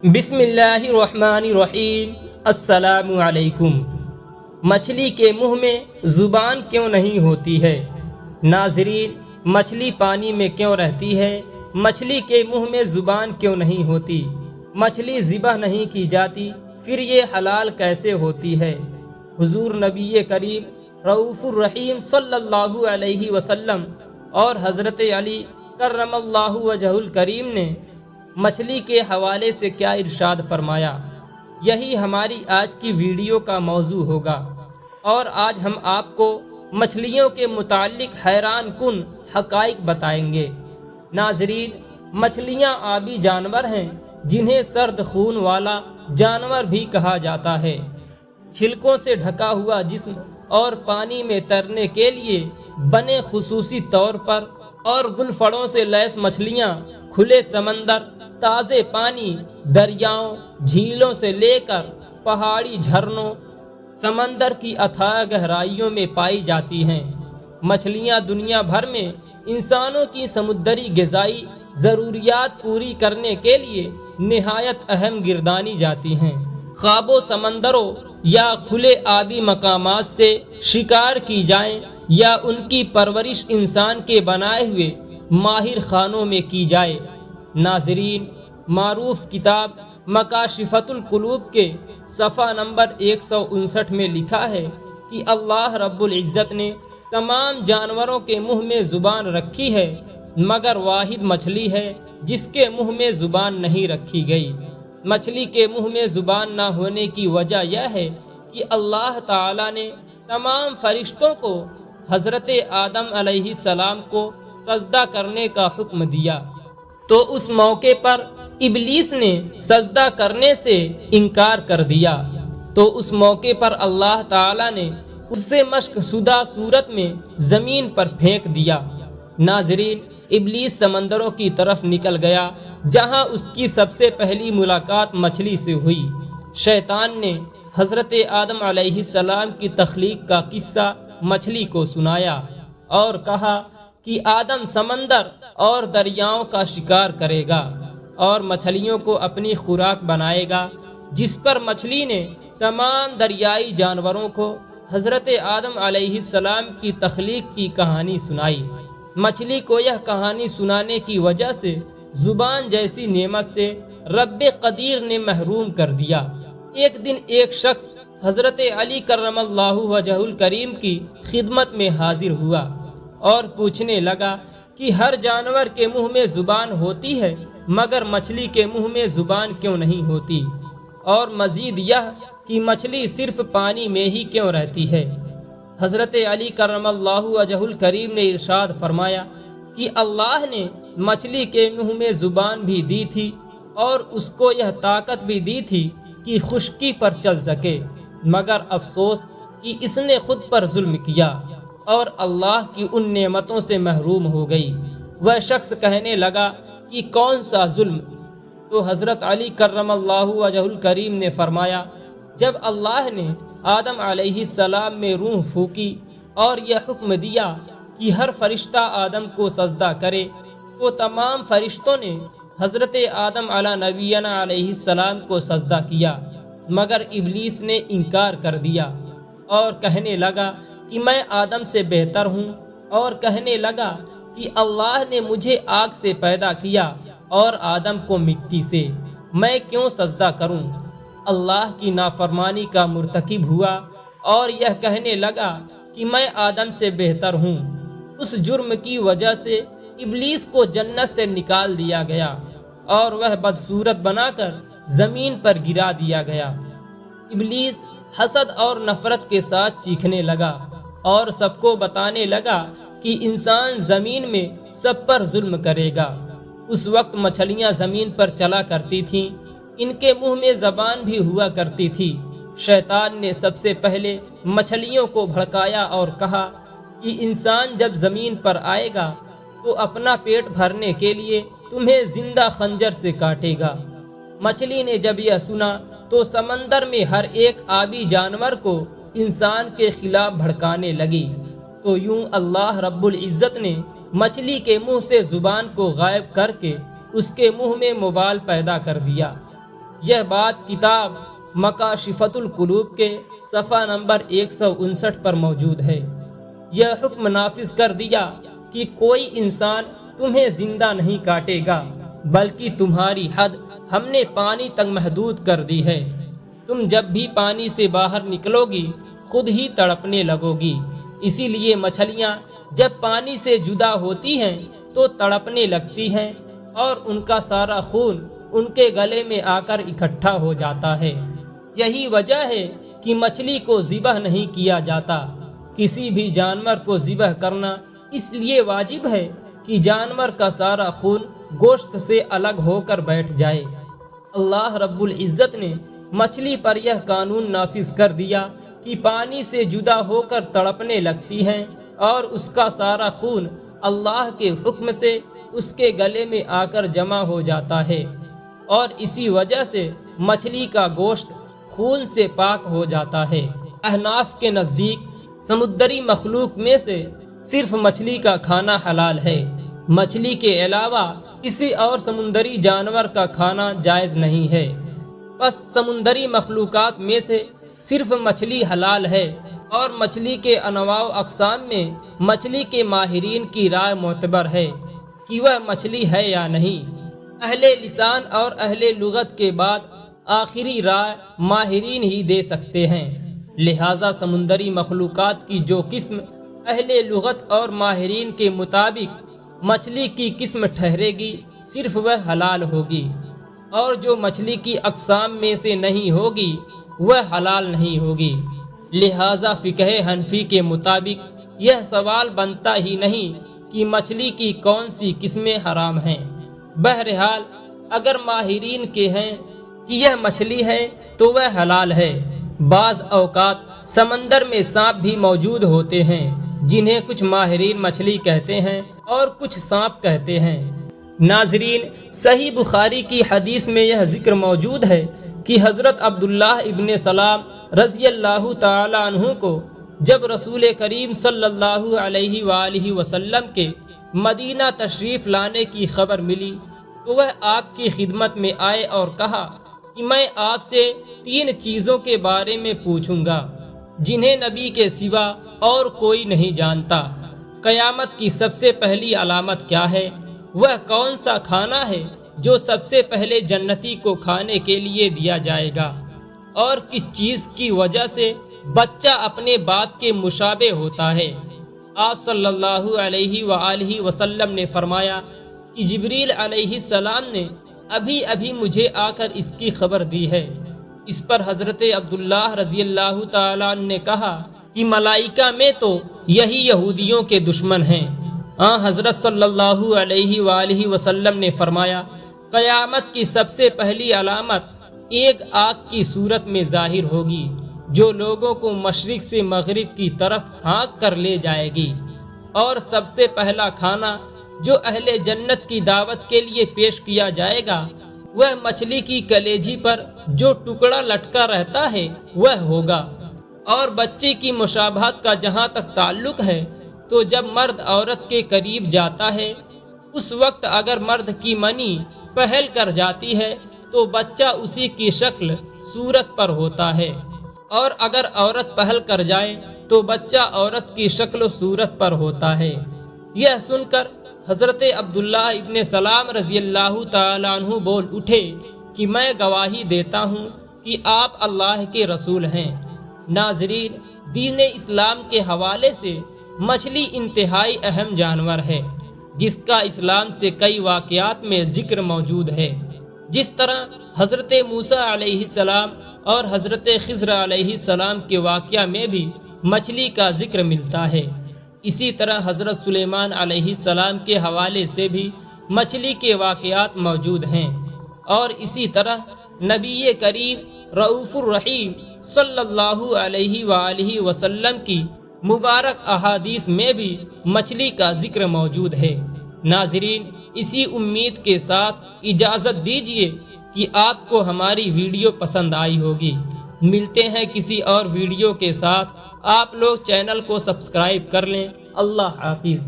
بسم اللہ الرحمن الرحیم۔ السلام علیکم۔ مچھلی کے منہ میں زبان کیوں نہیں ہوتی ہے؟ ناظرین، مچھلی پانی میں کیوں رہتی ہے؟ مچھلی کے منہ میں زبان کیوں نہیں ہوتی؟ مچھلی ذبح نہیں کی جاتی، پھر یہ حلال کیسے ہوتی ہے؟ حضور نبی کریم رؤوف الرحیم صلی اللہ علیہ وسلم اور حضرت علی کرم اللہ وجہ الکریم نے مچھلی کے حوالے سے کیا ارشاد فرمایا، یہی ہماری آج کی ویڈیو کا موضوع ہوگا۔ اور آج ہم آپ کو مچھلیوں کے متعلق حیران کن حقائق بتائیں گے۔ ناظرین، مچھلیاں آبی جانور ہیں جنہیں سرد خون والا جانور بھی کہا جاتا ہے۔ چھلکوں سے ڈھکا ہوا جسم اور پانی میں تیرنے کے لیے بنے خصوصی طور پر اور گلفڑوں سے لیس مچھلیاں کھلے سمندر، تازے پانی، دریاؤں، جھیلوں سے لے کر پہاڑی جھرنوں، سمندر کی اتھاہ گہرائیوں میں پائی جاتی ہیں۔ مچھلیاں دنیا بھر میں انسانوں کی سمندری غذائی ضروریات پوری کرنے کے لیے نہایت اہم گردانی جاتی ہیں۔ خواہ و سمندروں یا کھلے آبی مقامات سے شکار کی جائیں یا ان کی پرورش انسان کے بنائے ہوئے ماہر خانوں میں کی جائے۔ ناظرین، معروف کتاب مکاشفۃ القلوب کے صفحہ نمبر 159 میں لکھا ہے کہ اللہ رب العزت نے تمام جانوروں کے منہ میں زبان رکھی ہے، مگر واحد مچھلی ہے جس کے منہ میں زبان نہیں رکھی گئی۔ مچھلی کے منہ میں زبان نہ ہونے کی وجہ یہ ہے کہ اللہ تعالی نے تمام فرشتوں کو حضرت آدم علیہ السلام کو سجدہ کرنے کا حکم دیا، تو اس موقع پر ابلیس نے سجدہ کرنے سے انکار کر دیا، تو اس موقع پر اللہ تعالی نے اسے مشق شدہ صورت میں زمین پر پھینک دیا۔ ناظرین، ابلیس سمندروں کی طرف نکل گیا جہاں اس کی سب سے پہلی ملاقات مچھلی سے ہوئی۔ شیطان نے حضرت آدم علیہ السلام کی تخلیق کا قصہ مچھلی کو سنایا اور کہا کہ آدم سمندر اور دریاؤں کا شکار کرے گا اور مچھلیوں کو اپنی خوراک بنائے گا، جس پر مچھلی نے تمام دریائی جانوروں کو حضرت آدم علیہ السلام کی تخلیق کی کہانی سنائی۔ مچھلی کو یہ کہانی سنانے کی وجہ سے زبان جیسی نعمت سے رب قدیر نے محروم کر دیا۔ ایک دن ایک شخص حضرت علی کرم اللہ وجہ الکریم کی خدمت میں حاضر ہوا اور پوچھنے لگا کہ ہر جانور کے منہ میں زبان ہوتی ہے مگر مچھلی کے منہ میں زبان کیوں نہیں ہوتی، اور مزید یہ کہ مچھلی صرف پانی میں ہی کیوں رہتی ہے۔ حضرت علی کرم اللہ وجہ الکریم نے ارشاد فرمایا کہ اللہ نے مچھلی کے منہ میں زبان بھی دی تھی اور اس کو یہ طاقت بھی دی تھی کہ خشکی پر چل سکے، مگر افسوس کہ اس نے خود پر ظلم کیا اور اللہ کی ان نعمتوں سے محروم ہو گئی۔ وہ شخص کہنے لگا کہ کون سا ظلم؟ تو حضرت علی کرم اللہ وجہ الکریم نے فرمایا، جب اللہ نے آدم علیہ السلام میں روح پھونکی اور یہ حکم دیا کہ ہر فرشتہ آدم کو سجدہ کرے، تو تمام فرشتوں نے حضرت آدم علی نبینا علیہ السلام کو سجدہ کیا، مگر ابلیس نے انکار کر دیا اور کہنے لگا کہ میں آدم سے بہتر ہوں، اور کہنے لگا کہ اللہ نے مجھے آگ سے پیدا کیا اور آدم کو مٹی سے، میں کیوں سجدہ کروں؟ اللہ کی نافرمانی کا مرتکب ہوا اور یہ کہنے لگا کہ میں آدم سے بہتر ہوں۔ اس جرم کی وجہ سے ابلیس کو جنت سے نکال دیا گیا اور وہ بدصورت بنا کر زمین پر گرا دیا گیا۔ ابلیس حسد اور نفرت کے ساتھ چیخنے لگا اور سب کو بتانے لگا کہ انسان زمین میں سب پر ظلم کرے گا۔ اس وقت مچھلیاں زمین پر چلا کرتی تھیں، ان کے منہ میں زبان بھی ہوا کرتی تھی۔ شیطان نے سب سے پہلے مچھلیوں کو بھڑکایا اور کہا کہ انسان جب زمین پر آئے گا تو اپنا پیٹ بھرنے کے لیے تمہیں زندہ خنجر سے کاٹے گا۔ مچھلی نے جب یہ سنا تو سمندر میں ہر ایک آبی جانور کو انسان کے خلاف بھڑکانے لگی، تو یوں اللہ رب العزت نے مچھلی کے منہ سے زبان کو غائب کر کے اس کے منہ میں مبال پیدا کر دیا۔ یہ بات کتاب مکاشفۃ القلوب کے صفحہ نمبر 159 پر موجود ہے۔ یہ حکم نافذ کر دیا کہ کوئی انسان تمہیں زندہ نہیں کاٹے گا، بلکہ تمہاری حد ہم نے پانی تک محدود کر دی ہے۔ تم جب بھی پانی سے باہر نکلو گی خود ہی تڑپنے لگو گی۔ اسی لیے مچھلیاں جب پانی سے جدا ہوتی ہیں تو تڑپنے لگتی ہیں اور ان کا سارا خون ان کے گلے میں آ کر اکٹھا ہو جاتا ہے۔ یہی وجہ ہے کہ مچھلی کو ذبح نہیں کیا جاتا۔ کسی بھی جانور کو ذبح کرنا اس لیے واجب ہے کہ جانور کا سارا خون گوشت سے الگ ہو کر بیٹھ جائے۔ اللہ رب العزت نے مچھلی پر یہ قانون نافذ کر دیا کہ پانی سے جدا ہو کر تڑپنے لگتی ہیں اور اس کا سارا خون اللہ کے حکم سے اس کے گلے میں آ کر جمع ہو جاتا ہے، اور اسی وجہ سے مچھلی کا گوشت خون سے پاک ہو جاتا ہے۔ احناف کے نزدیک سمندری مخلوق میں سے صرف مچھلی کا کھانا حلال ہے۔ مچھلی کے علاوہ کسی اور سمندری جانور کا کھانا جائز نہیں ہے۔ بس سمندری مخلوقات میں سے صرف مچھلی حلال ہے، اور مچھلی کے انواع و اقسام میں مچھلی کے ماہرین کی رائے معتبر ہے کہ وہ مچھلی ہے یا نہیں۔ اہل لسان اور اہل لغت کے بعد آخری رائے ماہرین ہی دے سکتے ہیں، لہٰذا سمندری مخلوقات کی جو قسم اہل لغت اور ماہرین کے مطابق مچھلی کی قسم ٹھہرے گی صرف وہ حلال ہوگی، اور جو مچھلی کی اقسام میں سے نہیں ہوگی وہ حلال نہیں ہوگی۔ لہٰذا فقہ حنفی کے مطابق یہ سوال بنتا ہی نہیں کہ مچھلی کی کون سی قسمیں حرام ہیں۔ بہرحال اگر ماہرین کے ہیں کہ یہ مچھلی ہے تو وہ حلال ہے۔ بعض اوقات سمندر میں سانپ بھی موجود ہوتے ہیں جنہیں کچھ ماہرین مچھلی کہتے ہیں اور کچھ سانپ کہتے ہیں۔ ناظرین، صحیح بخاری کی حدیث میں یہ ذکر موجود ہے کہ حضرت عبداللہ ابن سلام رضی اللہ تعالی عنہ کو جب رسول کریم صلی اللہ علیہ وآلہ وسلم کے مدینہ تشریف لانے کی خبر ملی تو وہ آپ کی خدمت میں آئے اور کہا کہ میں آپ سے 3 چیزوں کے بارے میں پوچھوں گا جنہیں نبی کے سوا اور کوئی نہیں جانتا۔ قیامت کی سب سے پہلی علامت کیا ہے؟ وہ کون سا کھانا ہے جو سب سے پہلے جنتی کو کھانے کے لیے دیا جائے گا؟ اور کس چیز کی وجہ سے بچہ اپنے باپ کے مشابہ ہوتا ہے؟ آپ صلی اللہ علیہ وآلہ وسلم نے فرمایا کہ جبریل علیہ السلام نے ابھی مجھے آ کر اس کی خبر دی ہے۔ اس پر حضرت عبداللہ رضی اللہ تعالیٰ عنہ نے کہا کہ ملائکہ میں تو یہی یہودیوں کے دشمن ہیں۔ حضرت صلی اللہ علیہ وآلہ وسلم نے فرمایا قیامت کی سب سے پہلی علامت ایک آگ کی صورت میں ظاہر ہوگی جو لوگوں کو مشرق سے مغرب کی طرف ہانک کر لے جائے گی، اور سب سے پہلا کھانا جو اہل جنت کی دعوت کے لیے پیش کیا جائے گا وہ مچھلی کی کلیجی پر جو ٹکڑا لٹکا رہتا ہے وہ ہوگا۔ اور بچے کی مشابہت کا جہاں تک تعلق ہے تو جب مرد عورت کے قریب جاتا ہے اس وقت اگر مرد کی منی پہل کر جاتی ہے تو بچہ اسی کی شکل صورت پر ہوتا ہے، اور اگر عورت پہل کر جائے تو بچہ عورت کی شکل و صورت پر ہوتا ہے۔ یہ سن کر حضرت عبداللہ ابن سلام رضی اللہ تعالیٰ عنہ بول اٹھے کہ میں گواہی دیتا ہوں کہ آپ اللہ کے رسول ہیں۔ ناظرین، دین اسلام کے حوالے سے مچھلی انتہائی اہم جانور ہے جس کا اسلام سے کئی واقعات میں ذکر موجود ہے۔ جس طرح حضرت موسیٰ علیہ السلام اور حضرت خضر علیہ السلام کے واقعہ میں بھی مچھلی کا ذکر ملتا ہے، اسی طرح حضرت سلیمان علیہ السلام کے حوالے سے بھی مچھلی کے واقعات موجود ہیں، اور اسی طرح نبی کریم رؤوف الرحیم صلی اللہ علیہ وآلہ وسلم کی مبارک احادیث میں بھی مچھلی کا ذکر موجود ہے۔ ناظرین، اسی امید کے ساتھ اجازت دیجیے کہ آپ کو ہماری ویڈیو پسند آئی ہوگی۔ ملتے ہیں کسی اور ویڈیو کے ساتھ۔ آپ لوگ چینل کو سبسکرائب کر لیں۔ اللہ حافظ۔